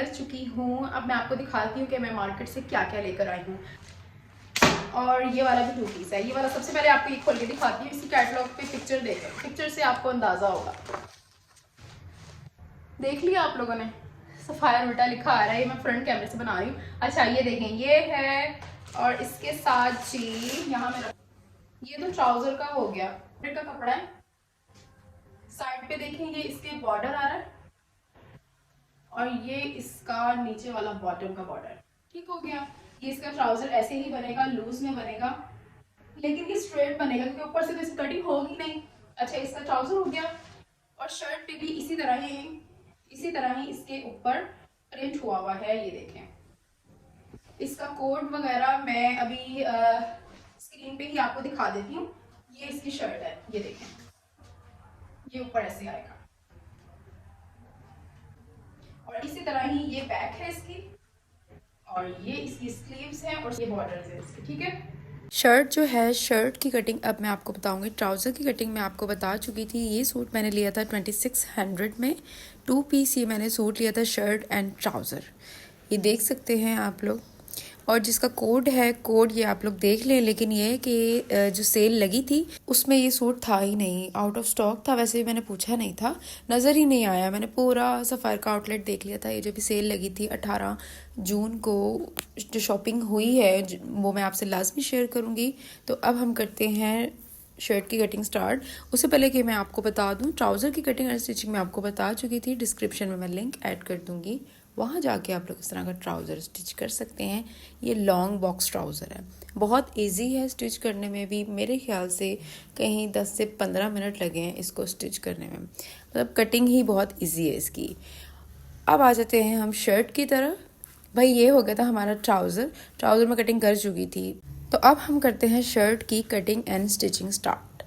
कर चुकी हूँ। अब मैं आपको दिखाती हूँ कि मैं मार्केट से क्या क्या लेकर आई हूँ। और ये वाला भी 2 पीस है। ये वाला सबसे पहले आपको एक खोल के दिखाती हूँ। इसी कैटलॉग पे पिक्चर देखें, पिक्चर से आपको अंदाज़ा होगा। देख लिया आप लोगों ने, सफ़ायर उल्टा लिखा आ रहा है। ये मैं फ्रंट कैमरे से बना रही हूँ। अच्छा ये देखें, ये है और इसके साथ जी यहाँ मेरा ये तो ट्राउज़र का हो गया, फिर का कपड़ा है। साइड पे देखें, ये इसके बॉर्डर आ रहा है और ये इसका नीचे वाला बॉटम का बॉर्डर। ठीक हो गया। ये इसका ट्राउज़र ऐसे ही बनेगा, लूज में बनेगा, लेकिन ये स्ट्रेट बनेगा क्योंकि ऊपर से तो इसकी कटिंग होगी नहीं। अच्छा इसका ट्राउज़र हो गया और शर्ट पे भी इसी तरह ही इसके ऊपर प्रिंट हुआ हुआ है। ये देखें, इसका कोड वगैरह मैं अभी स्क्रीन पे ही आपको दिखा देती हूँ। ये इसकी शर्ट है, ये देखें, ये ऊपर ऐसे आएगा और इसी तरह ही ये बैक है इसकी और ये इसकी स्लीव्स हैं और ये बॉर्डर्स है इसके। ठीक है। शर्ट जो है, शर्ट की कटिंग अब मैं आपको बताऊंगी। ट्राउज़र की कटिंग मैं आपको बता चुकी थी। ये सूट मैंने लिया था 2600 में। 2 पीस ये मैंने सूट लिया था, शर्ट एंड ट्राउज़र। ये देख सकते हैं आप लोग। और जिसका कोड है, कोड ये आप लोग देख लें। लेकिन ये है कि जो सेल लगी थी उसमें ये सूट था ही नहीं, आउट ऑफ स्टॉक था। वैसे भी मैंने पूछा नहीं था, नज़र ही नहीं आया। मैंने पूरा सफ़ायर का आउटलेट देख लिया था। ये जो भी सेल लगी थी 18 जून को जो शॉपिंग हुई है वो मैं आपसे लाजमी शेयर करूँगी। तो अब हम करते हैं शर्ट की कटिंग स्टार्ट। उससे पहले कि मैं आपको बता दूं, ट्राउज़र की कटिंग और स्टिचिंग मैं आपको बता चुकी थी। डिस्क्रिप्शन में मैं लिंक ऐड कर दूंगी, वहाँ जाके आप लोग इस तरह का ट्राउज़र स्टिच कर सकते हैं। ये लॉन्ग बॉक्स ट्राउज़र है, बहुत इजी है स्टिच करने में भी। मेरे ख्याल से कहीं 10 से 15 मिनट लगे हैं इसको स्टिच करने में, मतलब कटिंग ही बहुत इजी है इसकी। अब आ जाते हैं हम शर्ट की तरफ। भाई ये हो गया था हमारा ट्राउज़र में कटिंग कर चुकी थी। तो अब हम करते हैं शर्ट की कटिंग एंड स्टिचिंग स्टार्ट।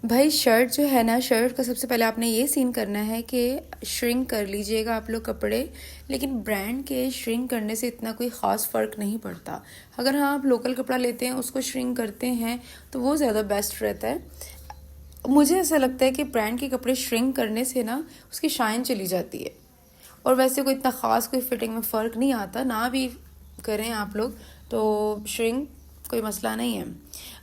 भाई शर्ट जो है ना, शर्ट का सबसे पहले आपने ये सीन करना है कि श्रिंक कर लीजिएगा आप लोग कपड़े। लेकिन ब्रांड के श्रिंक करने से इतना कोई ख़ास फ़र्क नहीं पड़ता। अगर हाँ आप लोकल कपड़ा लेते हैं उसको श्रिंक करते हैं तो वो ज़्यादा बेस्ट रहता है। मुझे ऐसा लगता है कि ब्रांड के कपड़े श्रिंक करने से ना उसकी शाइन चली जाती है। और वैसे कोई इतना ख़ास कोई फिटिंग में फ़र्क नहीं आता, ना भी करें आप लोग तो श्रिंक कोई मसला नहीं है।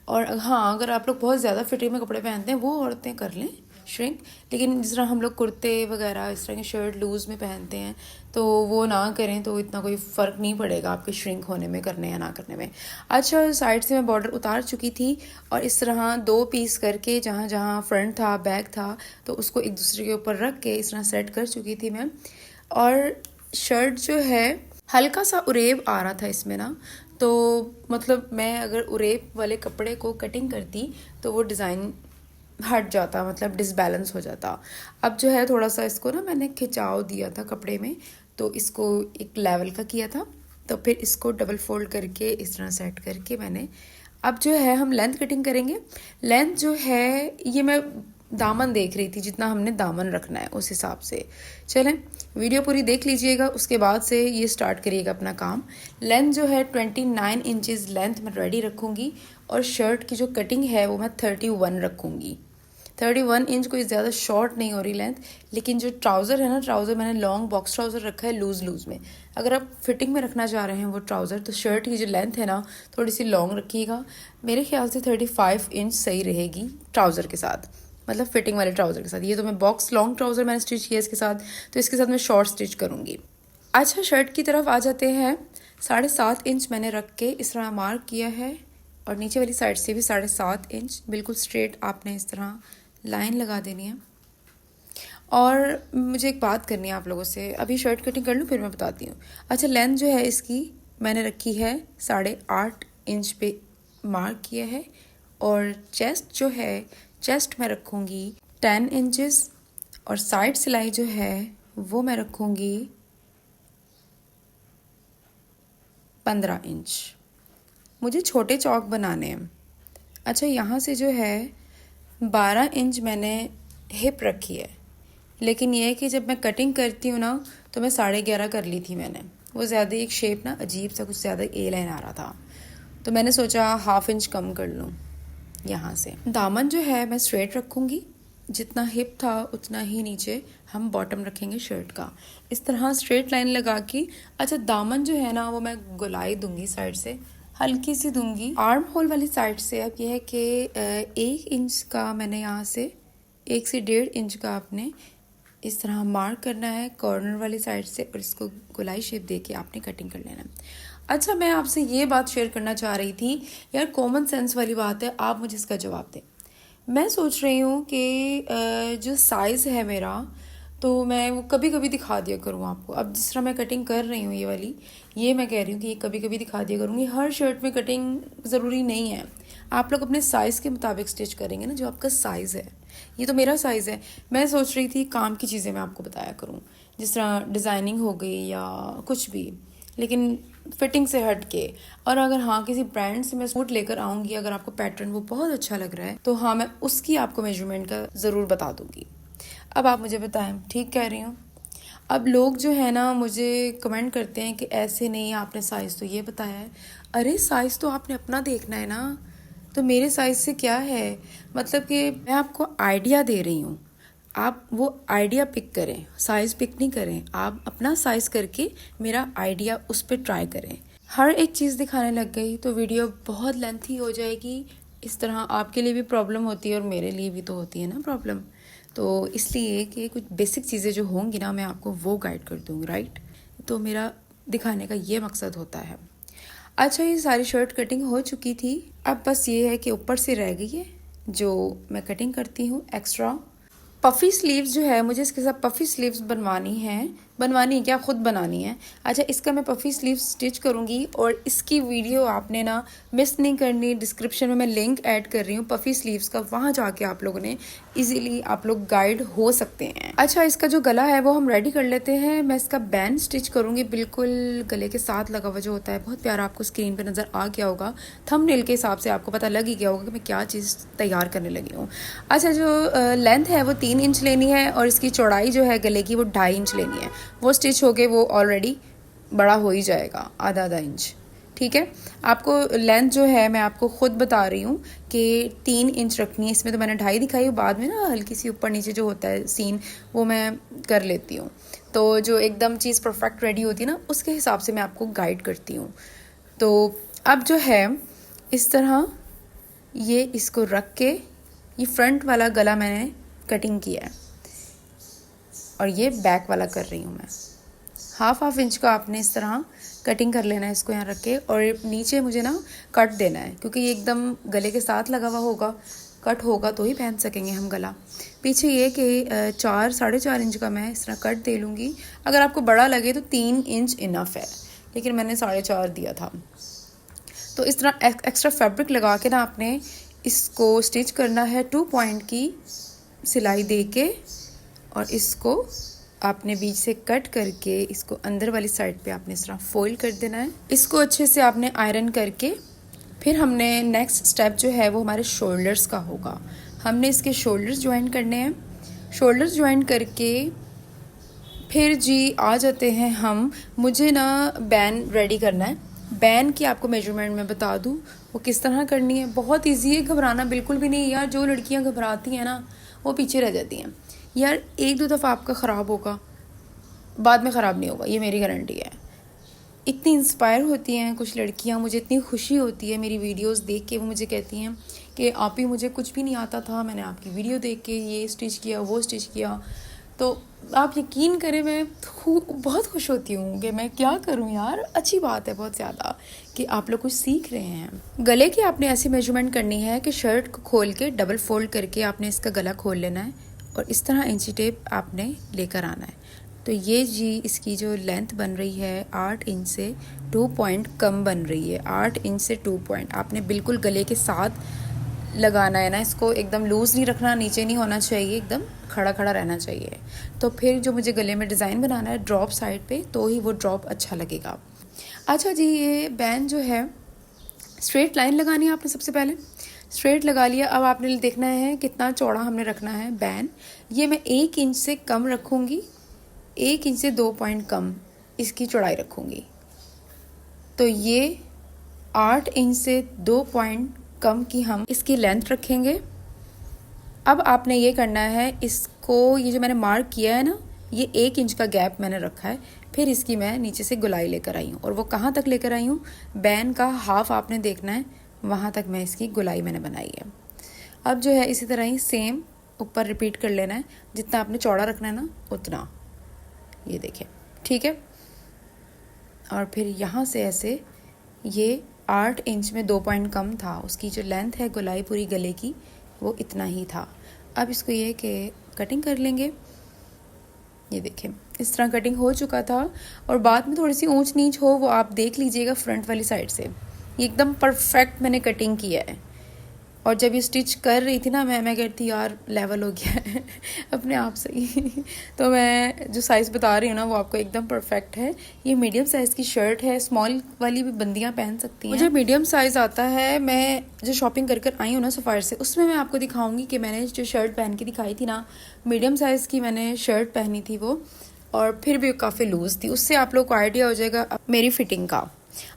और हाँ, अगर आप लोग बहुत ज़्यादा फिटिंग में कपड़े पहनते हैं वो औरतें कर लें श्रिंक। लेकिन जिस तरह हम लोग कुर्ते वगैरह इस तरह की शर्ट लूज़ में पहनते हैं तो वो ना करें, तो इतना कोई फ़र्क नहीं पड़ेगा आपके श्रिंक होने में, करने या ना करने में। अच्छा साइड से मैं बॉर्डर उतार चुकी थी और इस तरह 2 पीस करके जहाँ जहाँ फ्रंट था, बैक था, तो उसको एक दूसरे के ऊपर रख के इस तरह सेट कर चुकी थी मैं। और शर्ट जो है हल्का सा उरेब आ रहा था इसमें ना, तो मतलब मैं अगर उरेब वाले कपड़े को कटिंग करती तो वो डिज़ाइन हट जाता, मतलब डिसबैलेंस हो जाता। अब जो है थोड़ा सा इसको ना मैंने खिंचाव दिया था कपड़े में, तो इसको एक लेवल का किया था। तो फिर इसको डबल फोल्ड करके इस तरह सेट करके मैंने, अब जो है हम लेंथ कटिंग करेंगे। लेंथ जो है ये मैं दामन देख रही थी, जितना हमने दामन रखना है उस हिसाब से। चलें वीडियो पूरी देख लीजिएगा, उसके बाद से ये स्टार्ट करिएगा अपना काम। लेंथ जो है 29 इंचेस लेंथ मैं रेडी रखूँगी और शर्ट की जो कटिंग है वो मैं 31 रखूँगी। 31 इंच कोई ज़्यादा शॉर्ट नहीं हो रही लेंथ। लेकिन जो ट्राउज़र है ना, ट्राउज़र मैंने लॉन्ग बॉक्स ट्राउज़र रखा है लूज़ में। अगर आप फिटिंग में रखना चाह रहे हैं वो ट्राउज़र, तो शर्ट की जो लेंथ है ना थोड़ी सी लॉन्ग रखिएगा। मेरे ख्याल से 35 इंच सही रहेगी ट्राउज़र के साथ, मतलब फिटिंग वाले ट्राउज़र के साथ। ये तो मैं बॉक्स लॉन्ग ट्राउज़र मैंने स्टिच किया इसके साथ, तो इसके साथ मैं शॉर्ट स्टिच करूँगी। अच्छा शर्ट की तरफ आ जाते हैं। 7.5 इंच मैंने रख के इस तरह मार्क किया है और नीचे वाली साइड से भी 7.5 इंच बिल्कुल स्ट्रेट आपने इस तरह लाइन लगा देनी है। और मुझे एक बात करनी है आप लोगों से, अभी शर्ट कटिंग कर लूँ फिर मैं बताती हूँ। अच्छा लेंथ जो है इसकी मैंने रखी है 8.5 इंच पे मार्क किया है। और चेस्ट जो है, चेस्ट मैं रखूँगी 10 इंचेस और साइड सिलाई जो है वो मैं रखूँगी 15 इंच। मुझे छोटे चौक बनाने हैं। अच्छा यहाँ से जो है 12 इंच मैंने हिप रखी है, लेकिन ये है कि जब मैं कटिंग करती हूँ ना तो मैं 11.5 कर ली थी मैंने। वो ज़्यादा एक शेप ना अजीब सा कुछ ज़्यादा ए लाइन आ रहा था, तो मैंने सोचा 1/2 इंच कम कर लूँ। यहाँ से दामन जो है मैं स्ट्रेट रखूँगी जितना हिप था उतना ही नीचे हम बॉटम रखेंगे शर्ट का, इस तरह स्ट्रेट लाइन लगा के। अच्छा, दामन जो है ना वो मैं गोलाई दूंगी साइड से, हल्की सी दूंगी। आर्म होल वाली साइड से अब यह है कि 1 इंच का मैंने यहाँ से 1 से 1.5 इंच का आपने इस तरह मार्क करना है कॉर्नर वाली साइड से, और इसको गोलाई शेप दे के आपने कटिंग कर लेना है। अच्छा, मैं आपसे ये बात शेयर करना चाह रही थी यार, कॉमन सेंस वाली बात है, आप मुझे इसका जवाब दें। मैं सोच रही हूँ कि जो साइज़ है मेरा, तो मैं वो कभी कभी दिखा दिया करूँ आपको। अब जिस तरह मैं कटिंग कर रही हूँ ये वाली, ये मैं कह रही हूँ कि ये कभी कभी दिखा दिया करूँगी। हर शर्ट में कटिंग ज़रूरी नहीं है, आप लोग अपने साइज़ के मुताबिक स्टिच करेंगे ना, जो आपका साइज़ है। ये तो मेरा साइज़ है। मैं सोच रही थी काम की चीज़ें मैं आपको बताया करूँ, जिस तरह डिज़ाइनिंग हो गई या कुछ भी, लेकिन फिटिंग से हट के। और अगर हाँ किसी ब्रांड से मैं सूट लेकर आऊँगी, अगर आपको पैटर्न वो बहुत अच्छा लग रहा है, तो हाँ मैं उसकी आपको मेजरमेंट का ज़रूर बता दूँगी। अब आप मुझे बताएं, ठीक कह रही हूँ? अब लोग जो है ना मुझे कमेंट करते हैं कि ऐसे नहीं, आपने साइज़ तो ये बताया है। अरे साइज़ तो आपने अपना देखना है ना, तो मेरे साइज़ से क्या है, मतलब कि मैं आपको आइडिया दे रही हूँ, आप वो आइडिया पिक करें, साइज़ पिक नहीं करें। आप अपना साइज़ करके मेरा आइडिया उस पर ट्राई करें। हर एक चीज़ दिखाने लग गई तो वीडियो बहुत लेंथी हो जाएगी। इस तरह आपके लिए भी प्रॉब्लम होती है और मेरे लिए भी तो होती है ना प्रॉब्लम। तो इसलिए कि कुछ बेसिक चीज़ें जो होंगी ना, मैं आपको वो गाइड कर दूँगी, राइट। तो मेरा दिखाने का ये मकसद होता है। अच्छा, ये सारी शर्ट कटिंग हो चुकी थी, अब बस ये है कि ऊपर से रह गई है जो मैं कटिंग करती हूँ एक्स्ट्रा। पफ़ी स्लीव्स जो है, मुझे इसके साथ पफ़ी स्लीव्स बनवानी है क्या खुद बनानी है। अच्छा, इसका मैं पफ़ी स्लीव्स स्टिच करूँगी और इसकी वीडियो आपने ना मिस नहीं करनी। डिस्क्रिप्शन में मैं लिंक ऐड कर रही हूँ पफ़ी स्लीव्स का, वहाँ जाके आप लोगों ने इजीली आप लोग गाइड हो सकते हैं। अच्छा, इसका जो गला है वो हम रेडी कर लेते हैं। मैं इसका बैंड स्टिच करूँगी, बिल्कुल गले के साथ लगा हुआ जो होता है, बहुत प्यारा आपको स्क्रीन पर नज़र आ गया होगा। थंबनेल के हिसाब से आपको पता लग ही गया होगा कि मैं क्या चीज़ तैयार करने लगी हूँ। अच्छा, जो लेंथ है वो 3 इंच लेनी है और इसकी चौड़ाई जो है गले की वो 2.5 इंच लेनी है। वो स्टिच हो के वो ऑलरेडी बड़ा हो ही जाएगा, आधा इंच, ठीक है। आपको लेंथ जो है मैं आपको खुद बता रही हूँ कि 3 इंच रखनी है। इसमें तो मैंने 2.5 दिखाई, बाद में ना हल्की सी ऊपर नीचे जो होता है सीन, वो मैं कर लेती हूँ। तो जो एकदम चीज़ परफेक्ट रेडी होती है ना, उसके हिसाब से मैं आपको गाइड करती हूँ। तो अब जो है इस तरह ये इसको रख के, ये फ्रंट वाला गला मैंने कटिंग किया है और ये बैक वाला कर रही हूँ मैं। हाफ इंच का आपने इस तरह कटिंग कर लेना है इसको यहाँ रख के, और नीचे मुझे ना कट देना है क्योंकि ये एकदम गले के साथ लगा हुआ होगा। कट होगा तो ही पहन सकेंगे हम गला। पीछे ये कि 4-4.5 इंच का मैं इस तरह कट दे लूँगी। अगर आपको बड़ा लगे तो 3 इंच इनफ है, लेकिन मैंने 4.5 दिया था। तो इस तरह एक्स्ट्रा फैब्रिक लगा के ना आपने इसको स्टिच करना है 2 पॉइंट की सिलाई दे के, और इसको आपने बीच से कट करके इसको अंदर वाली साइड पे आपने इस तरह फोल्ड कर देना है। इसको अच्छे से आपने आयरन करके फिर हमने नेक्स्ट स्टेप जो है वो हमारे शोल्डर्स का होगा। हमने इसके शोल्डर्स ज्वाइन करने हैं। शोल्डर्स ज्वाइन करके फिर जी आ जाते हैं हम, मुझे ना बैन रेडी करना है। बैन की आपको मेजरमेंट मैं बता दूँ वो किस तरह करनी है। बहुत ईजी है, घबराना बिल्कुल भी नहीं यार। जो लड़कियां घबराती हैं ना वो पीछे रह जाती हैं यार। 1-2 दफ़ा आपका ख़राब होगा, बाद में ख़राब नहीं होगा, ये मेरी गारंटी है। इतनी इंस्पायर होती हैं कुछ लड़कियां, मुझे इतनी खुशी होती है मेरी वीडियोस देख के। वो मुझे कहती हैं कि आप ही, मुझे कुछ भी नहीं आता था, मैंने आपकी वीडियो देख के ये स्टिच किया वो स्टिच किया। तो आप यकीन करें मैं बहुत खुश होती हूँ कि मैं क्या करूँ यार। अच्छी बात है बहुत ज़्यादा कि आप लोग कुछ सीख रहे हैं। गले की आपने ऐसी मेजरमेंट करनी है कि शर्ट को खोल के डबल फोल्ड करके आपने इसका गला खोल लेना है और इस तरह इंची टेप आपने लेकर आना है। तो ये जी इसकी जो लेंथ बन रही है 8 इंच से 2 पॉइंट कम बन रही है। 8 इंच से 2 पॉइंट आपने बिल्कुल गले के साथ लगाना है ना। इसको एकदम लूज़ नहीं रखना, नीचे नहीं होना चाहिए, एकदम खड़ा खड़ा रहना चाहिए। तो फिर जो मुझे गले में डिज़ाइन बनाना है ड्रॉप साइड पे, तो ही वो ड्रॉप अच्छा लगेगा। अच्छा जी, ये बैंड जो है स्ट्रेट लाइन लगानी है आपने। सबसे पहले स्ट्रेट लगा लिया, अब आपने देखना है कितना चौड़ा हमने रखना है बैंड। ये मैं 1 इंच से कम रखूँगी, 1 इंच से 2 पॉइंट कम इसकी चौड़ाई रखूँगी। तो ये 8 इंच से 2 पॉइंट कम की हम इसकी लेंथ रखेंगे। अब आपने ये करना है, इसको ये जो मैंने मार्क किया है ना, ये 1 इंच का गैप मैंने रखा है। फिर इसकी मैं नीचे से गोलाई लेकर आई हूँ, और वो कहाँ तक लेकर आई हूँ, बैन का हाफ आपने देखना है, वहाँ तक मैं इसकी गोलाई मैंने बनाई है। अब जो है इसी तरह ही सेम ऊपर रिपीट कर लेना है, जितना आपने चौड़ा रखना है ना उतना, ये देखें, ठीक है। और फिर यहाँ से ऐसे, ये 8 इंच में 2 पॉइंट कम था, उसकी जो लेंथ है गोलाई पूरी गले की वो इतना ही था। अब इसको ये कि कटिंग कर लेंगे, ये देखें इस तरह कटिंग हो चुका था। और बाद में थोड़ी सी ऊंच नीच हो वो आप देख लीजिएगा फ्रंट वाली साइड से। ये एकदम परफेक्ट मैंने कटिंग किया है। और जब ये स्टिच कर रही थी ना, मैं कहती यार लेवल हो गया है अपने आप से ही तो मैं जो साइज़ बता रही हूँ ना वो आपको एकदम परफेक्ट है। ये मीडियम साइज़ की शर्ट है, स्मॉल वाली भी बंदियाँ पहन सकती हैं। मुझे मीडियम साइज़ आता है। मैं जो शॉपिंग कर कर आई हूँ ना सफ़ायर से, उसमें मैं आपको दिखाऊंगी कि मैंने जो शर्ट पहन के दिखाई थी ना, मीडियम साइज़ की मैंने शर्ट पहनी थी वो, और फिर भी काफ़ी लूज़ थी। उससे आप लोग को आइडिया हो जाएगा मेरी फिटिंग का।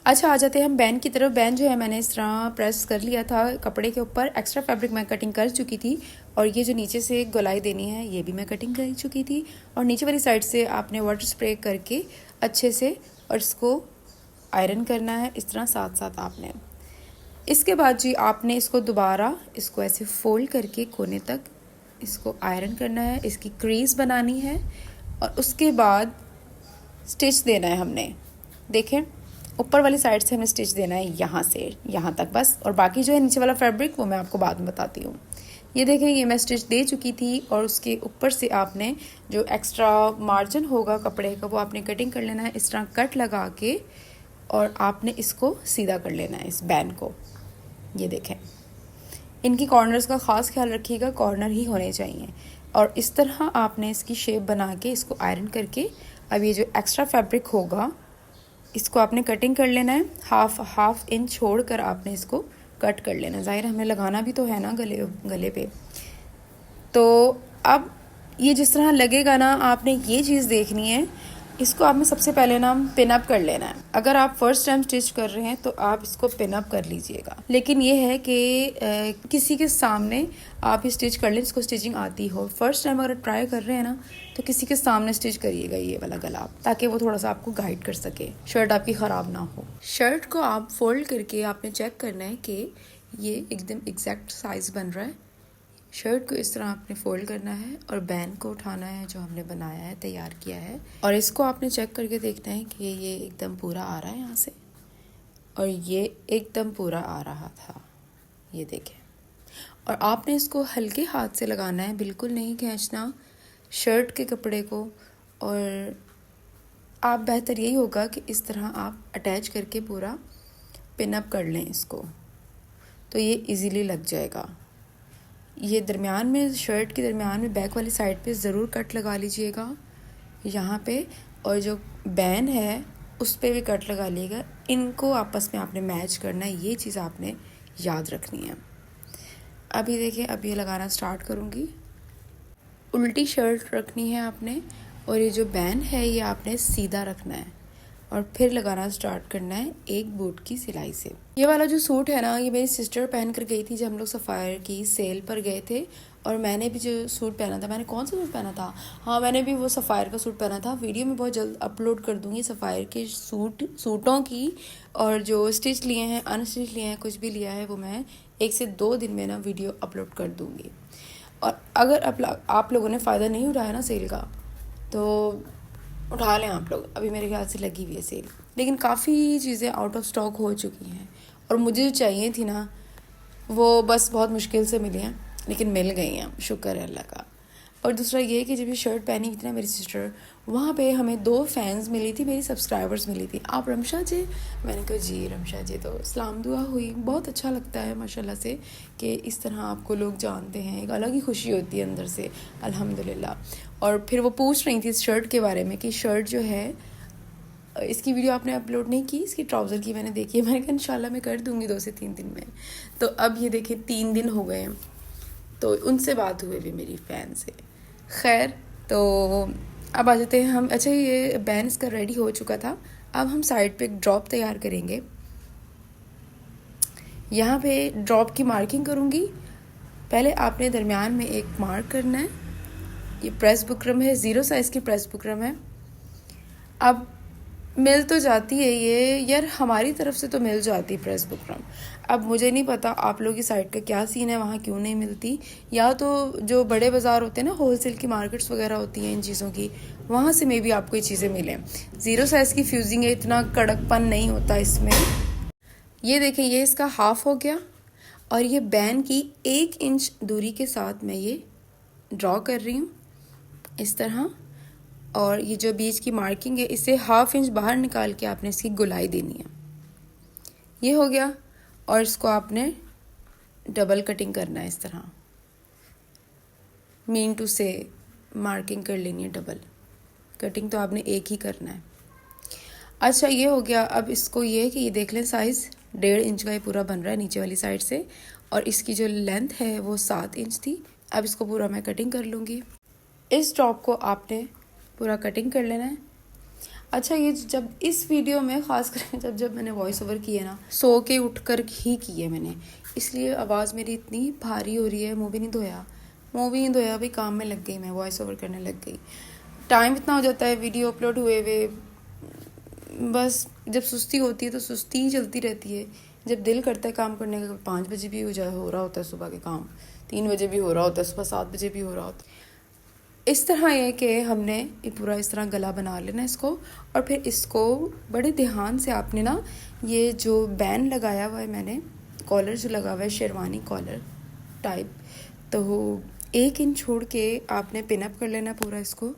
अच्छा, आ जाते हैं हम बैन की तरफ। बैन जो है मैंने इस तरह प्रेस कर लिया था कपड़े के ऊपर। एक्स्ट्रा फैब्रिक मैं कटिंग कर चुकी थी, और ये जो नीचे से गोलाई देनी है ये भी मैं कटिंग कर चुकी थी। और नीचे वाली साइड से आपने वाटर स्प्रे करके अच्छे से और इसको आयरन करना है इस तरह साथ साथ आपने। इसके बाद जी आपने इसको दोबारा इसको ऐसे फोल्ड करके कोने तक इसको आयरन करना है, इसकी क्रीज बनानी है, और उसके बाद स्टिच देना है हमने। देखें ऊपर वाली साइड से हमें स्टिच देना है यहाँ से यहाँ तक बस, और बाकी जो है नीचे वाला फैब्रिक वो मैं आपको बाद में बताती हूँ। ये देखें ये मैं स्टिच दे चुकी थी, और उसके ऊपर से आपने जो एक्स्ट्रा मार्जिन होगा कपड़े का वो आपने कटिंग कर लेना है इस तरह कट लगा के, और आपने इसको सीधा कर लेना है इस बैन को। ये देखें इनकी कॉर्नर्स का ख़ास ख्याल रखिएगा, कॉर्नर ही होने चाहिए। और इस तरह आपने इसकी शेप बना के इसको आयरन करके, अब ये जो एक्स्ट्रा फैब्रिक होगा इसको आपने कटिंग कर लेना है। हाफ इंच छोड़कर आपने इसको कट कर लेना है। ज़ाहिर हमें लगाना भी तो है ना गले पे। तो अब ये जिस तरह लगेगा ना, आपने ये चीज़ देखनी है, इसको आपने सबसे पहले ना पिन अप कर लेना है। अगर आप फर्स्ट टाइम स्टिच कर रहे हैं तो आप इसको पिन अप कर लीजिएगा, लेकिन ये है कि किसी के सामने आप स्टिच कर लें जिसको स्टिचिंग आती हो। फर्स्ट टाइम अगर ट्राई कर रहे हैं ना तो किसी के सामने स्टिच करिएगा ये वाला गला, ताकि वो थोड़ा सा आपको गाइड कर सके, शर्ट आपकी ख़राब ना हो। शर्ट को आप फोल्ड करके आपने चेक करना है कि ये एकदम एग्जैक्ट साइज़ बन रहा है। शर्ट को इस तरह आपने फोल्ड करना है और बैन को उठाना है जो हमने बनाया है, तैयार किया है, और इसको आपने चेक करके देखना है कि ये एकदम पूरा आ रहा है यहाँ से, और ये एकदम पूरा आ रहा था, ये देखें। और आपने इसको हल्के हाथ से लगाना है, बिल्कुल नहीं खींचना शर्ट के कपड़े को। और आप बेहतर यही होगा कि इस तरह आप अटैच करके पूरा पिन अप कर लें इसको, तो ये इजीली लग जाएगा। ये दरमियान में, शर्ट के दरमियान में बैक वाली साइड पे ज़रूर कट लगा लीजिएगा यहाँ पे, और जो बैन है उस पे भी कट लगा लीजिएगा। इनको आपस में आपने मैच करना है, ये चीज़ आपने याद रखनी है। अभी देखिए, अब ये लगाना स्टार्ट करूँगी। उल्टी शर्ट रखनी है आपने, और ये जो बैन है ये आपने सीधा रखना है, और फिर लगाना स्टार्ट करना है एक बूट की सिलाई से। ये वाला जो सूट है ना, ये मेरी सिस्टर पहन कर गई थी जब हम लोग सफ़ायर की सेल पर गए थे, और मैंने भी जो सूट पहना था, मैंने कौन सा सूट पहना था, हाँ मैंने भी वो सफ़ायर का सूट पहना था। वीडियो में बहुत जल्द अपलोड कर दूँगी सफ़ायर के सूटों की, और जो स्टिच लिए हैं, अनस्टिच लिए हैं, कुछ भी लिया है वो मैं 1 से 2 दिन में ना वीडियो अपलोड कर दूँगी। और अगर आप लोगों ने फ़ायदा नहीं उठाया ना सेल का, तो उठा लें आप लोग। अभी मेरे ख्याल से लगी हुई है सेल, लेकिन काफ़ी चीज़ें आउट ऑफ स्टॉक हो चुकी हैं, और मुझे जो चाहिए थी ना वो बस बहुत मुश्किल से मिली हैं, लेकिन मिल गई हैं, शुक्र है अल्लाह का। और दूसरा ये कि जब ये शर्ट पहनी हुई थी ना मेरी सिस्टर, वहाँ पे हमें 2 फैंस मिली थी, मेरी सब्सक्राइबर्स मिली थी। आप रमशा जी? मैंने कहा जी रमशा जी, तो सलाम दुआ हुई। बहुत अच्छा लगता है माशाल्लाह से कि इस तरह आपको लोग जानते हैं, एक अलग ही खुशी होती है अंदर से, अल्हम्दुलिल्लाह। और फिर वो पूछ रही थी इस शर्ट के बारे में कि शर्ट जो है, इसकी वीडियो आपने अपलोड नहीं की, इसकी ट्राउज़र की मैंने देखी है। मैंने कहा इंशाल्लाह मैं कर दूँगी 2 से 3 दिन में। तो अब ये देखिए 3 दिन हो गए हैं, तो उनसे बात हुई भी मेरी फ़ैन से। खैर, तो अब आ जाते हैं हम। अच्छा, ये बैन इसका रेडी हो चुका था। अब हम साइड पे एक ड्रॉप तैयार करेंगे। यहाँ पे ड्रॉप की मार्किंग करूँगी, पहले आपने दरमियान में एक मार्क करना है। ये प्रेस बुकरम है, 0 साइज़ की प्रेस बुकरम है। अब मिल तो जाती है ये, यार हमारी तरफ से तो मिल जाती है प्रेस बुकरम। अब मुझे नहीं पता आप लोगों की साइड का क्या सीन है, वहाँ क्यों नहीं मिलती, या तो जो बड़े बाज़ार होते हैं ना, होलसेल की मार्केट्स वगैरह होती हैं इन चीज़ों की, वहाँ से मे बी आपको ये चीज़ें मिलें। 0 साइज़ की फ्यूजिंग है, इतना कड़कपन नहीं होता इसमें। ये देखें, ये इसका हाफ हो गया और ये बैन की 1 इंच दूरी के साथ मैं ये ड्रॉ कर रही हूँ इस तरह। और ये जो बीच की मार्किंग है, इसे 1/2 इंच बाहर निकाल के आपने इसकी गुलाई देनी है। ये हो गया और इसको आपने डबल कटिंग करना है इस तरह, मीन टू से मार्किंग कर लेनी है डबल कटिंग, तो आपने एक ही करना है। अच्छा ये हो गया। अब इसको ये कि ये देख लें साइज़ 1.5 इंच का ये पूरा बन रहा है नीचे वाली साइड से, और इसकी जो लेंथ है वो 7 इंच थी। अब इसको पूरा मैं कटिंग कर लूँगी। इस टॉप को आपने पूरा कटिंग कर लेना है। अच्छा ये जब इस वीडियो में ख़ास करके जब मैंने वॉइस ओवर किए ना, सो के उठ कर ही किए मैंने, इसलिए आवाज़ मेरी इतनी भारी हो रही है। मुँह भी नहीं धोया भाई, काम में लग गई मैं, वॉइस ओवर करने लग गई। टाइम इतना हो जाता है वीडियो अपलोड हुए हुए, बस जब सुस्ती होती है तो सुस्ती ही चलती रहती है। जब दिल करता है काम करने का, 5 बजे भी हो रहा होता है सुबह के काम, 3 बजे भी हो रहा होता है, सुबह 7 बजे भी हो रहा होता है। इस तरह है कि हमने ये पूरा इस तरह गला बना लेना इसको, और फिर इसको बड़े ध्यान से आपने ना, ये जो बैंड लगाया हुआ है मैंने, कॉलर जो लगा हुआ है शेरवानी कॉलर टाइप, तो 1 इंच छोड़ के आपने पिनअप कर लेना पूरा। इसको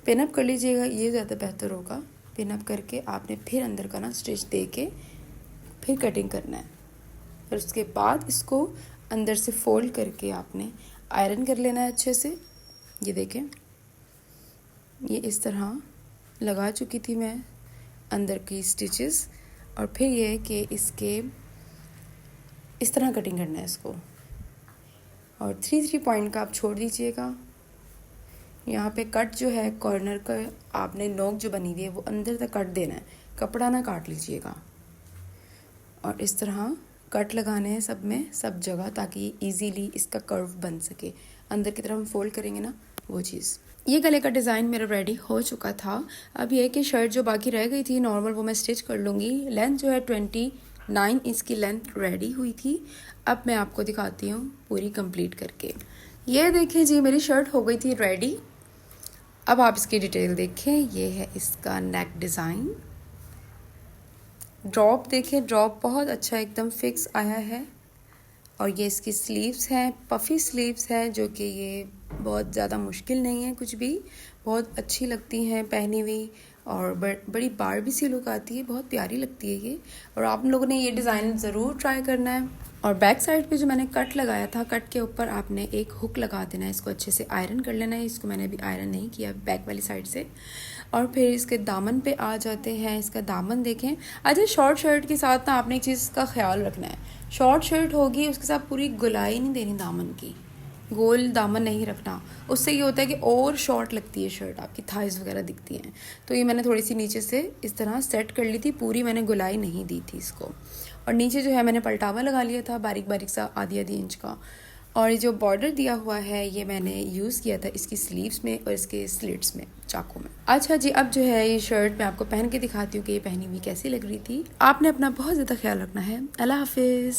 पिनअप कर लीजिएगा, ये ज़्यादा बेहतर होगा। पिनअप करके आपने फिर अंदर का ना स्टिच दे के फिर कटिंग करना है, और उसके बाद इसको अंदर से फोल्ड करके आपने आयरन कर लेना है अच्छे से। ये देखें, ये इस तरह लगा चुकी थी मैं अंदर की स्टिचेस, और फिर ये कि इसके इस तरह कटिंग करना है इसको, और 3 पॉइंट का आप छोड़ दीजिएगा। यहाँ पे कट जो है कॉर्नर का, आपने नोक जो बनी हुई है वो अंदर तक कट देना है, कपड़ा ना काट लीजिएगा। और इस तरह कट लगाने हैं सब में, सब जगह, ताकि इजीली इसका कर्व बन सके। अंदर की तरफ हम फोल्ड करेंगे ना, वो चीज़। ये गले का डिज़ाइन मेरा रेडी हो चुका था। अब ये कि शर्ट जो बाकी रह गई थी नॉर्मल, वो मैं स्टिच कर लूँगी। लेंथ जो है 29 इंच की लेंथ रेडी हुई थी। अब मैं आपको दिखाती हूँ पूरी कंप्लीट करके। ये देखिए जी, मेरी शर्ट हो गई थी रेडी। अब आप इसकी डिटेल देखें, ये है इसका नेक डिज़ाइन। ड्रॉप देखें, ड्रॉप बहुत अच्छा एकदम फिक्स आया है। और ये इसकी स्लीव्स हैं, पफ़ी स्लीव्स हैं, जो कि ये बहुत ज़्यादा मुश्किल नहीं है कुछ भी, बहुत अच्छी लगती हैं पहनी हुई, और बड़ी बारबी सी लुक आती है, बहुत प्यारी लगती है ये। और आप लोगों ने ये डिज़ाइन ज़रूर ट्राई करना है। और बैक साइड पे जो मैंने कट लगाया था, कट के ऊपर आपने एक हुक लगा देना है, इसको अच्छे से आयरन कर लेना है। इसको मैंने अभी आयरन नहीं किया बैक वाली साइड से। और फिर इसके दामन पे आ जाते हैं। इसका दामन देखें। अच्छा, शॉर्ट शर्ट के साथ ना आपने एक चीज़ का ख्याल रखना है, शॉर्ट शर्ट होगी उसके साथ पूरी गुलाई नहीं देनी दामन की, गोल दामन नहीं रखना। उससे ये होता है कि और शॉर्ट लगती है शर्ट, आपकी थाइज़ वगैरह दिखती हैं। तो ये मैंने थोड़ी सी नीचे से इस तरह सेट कर ली थी, पूरी मैंने गुलाई नहीं दी थी इसको। और नीचे जो है मैंने पलटावा लगा लिया था बारीक बारीक सा, आधी इंच का। और ये जो बॉर्डर दिया हुआ है ये मैंने यूज़ किया था इसकी स्लीव्स में और इसके स्लिट्स में, चाकू में। अच्छा जी, अब जो है ये शर्ट मैं आपको पहन के दिखाती हूँ कि ये पहनी हुई कैसी लग रही थी। आपने अपना बहुत ज़्यादा ख्याल रखना है। अल्लाह हाफिज़।